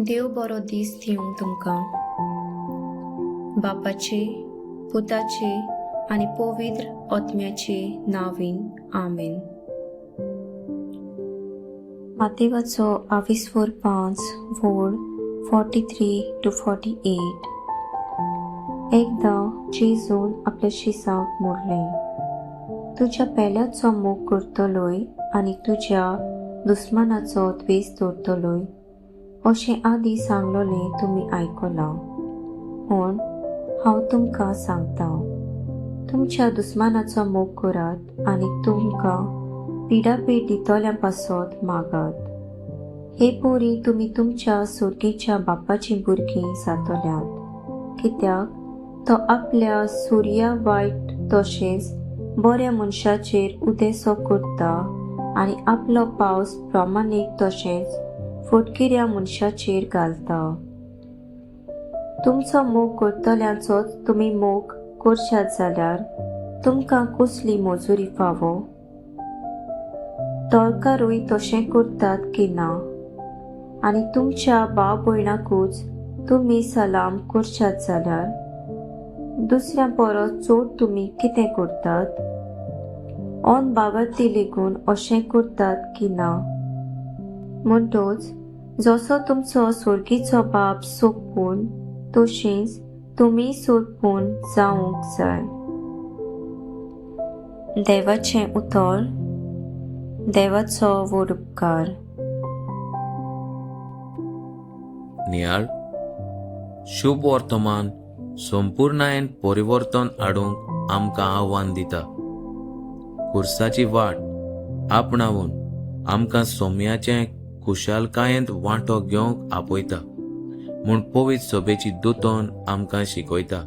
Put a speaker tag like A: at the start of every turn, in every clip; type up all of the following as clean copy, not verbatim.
A: देव बरो दीस दिवं तुमकां. बापाचे, पुताचे आनी पवित्र आत्म्याचे नांवान आमेन. मातेवाचो 24:5 वोड 43-48. एकदां जेजून आपल्या शिसांक म्हणलें, तुज्या पेल्याचो मोग करतलोय आनी तुज्या दुस्मानाचो द्वेस दवरतलोय अशें आदीं सांगलोलें तुमी आयकलां. पूण हांव तुमकां सांगतां, तुमच्या दुस्मानाचो मोग करात आनी तुमकां पिडापीड दितोल्या पासत मागात. हे पोरी तुमी तुमच्या सुर्गेच्या बापाची भुरगीं जातल्यात, कित्याक तो आपल्या सुर्या वायट तशेंच बऱ्या मनशाचेर उदेसो करता आनी आपलो पावस प्रामाणीक तशेंच फटकिऱ्या मनशाचेर घालता. तुमचो मोग करतल्यांचोच तुमी मोग करशात जाल्यार तुमकां कसली मजुरी फावो? तोळकारूय तशें करतात की ना? आनी तुमच्या भाव भयणाकूच तुमी सलाम करशात जाल्यार दुसऱ्या परस चड तुमी कितें करतात? ओन भावार्थी लेगून अशें करतात की ना? म्हणटच जसो तुमचो सुर्गीचो बाप सोंपून तशींच तुमी सोंपून जावंक जाय. देवाचें उतर. देवाचो व्हड उपकार.
B: नियाळ शुभ वर्तमान संपूर्णायेन परिवर्तन हाडूंक आमकां आव्हान दिता. खुर्साची वाट आपणावून आमकां सोम्याचे खुशालकायेंत वांटो घेवंक आपयता म्हूण पवित्र सभेची दोतोन आमकां शिकयता.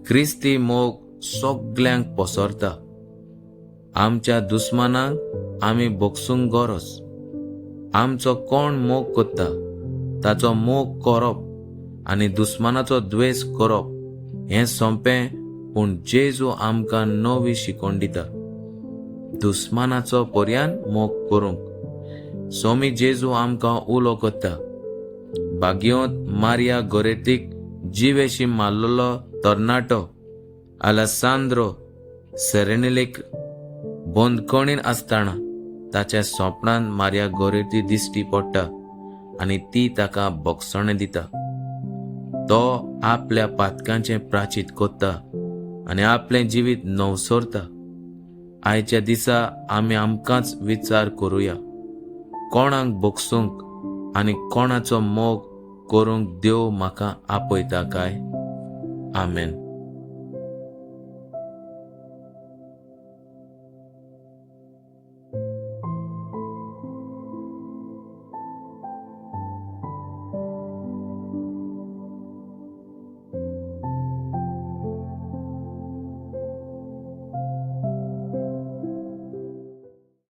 B: क्रिस्ती मोग सगल्यांक पसरता. आमच्या दुस्मानांक आमी बोगसूंक गरज. आमचो कोण मोग करता ताचो मोग करप आनी दुस्मानाचो द्वेस करप हें सोंपें, पूण जेजू आमकां नवी शिकवण दिता. दुस्मानाचो पर्यान मोग करूंक सोमी जेजू आमकां उलो करता. बागयोंत मारिया गोरेतीक जिवेशी मारलोलो तरणाटो आलेसांद्रो सेरेनिलेक बंदखणीन आसतना ताच्या सोपणान मारिया गोरेती दिश्टी पडटा आनी ती ताका बोगसणें दिता. तो आपल्या पातकांचें प्राचीत करता आनी आपलें जिवीत नवसरता. आयच्या दिसा आमी आमकांच विचार करुया, कोणाक बोगसूंक आनी कोणाचो मोग करूंक देव म्हाका आपयता काय? आमेन.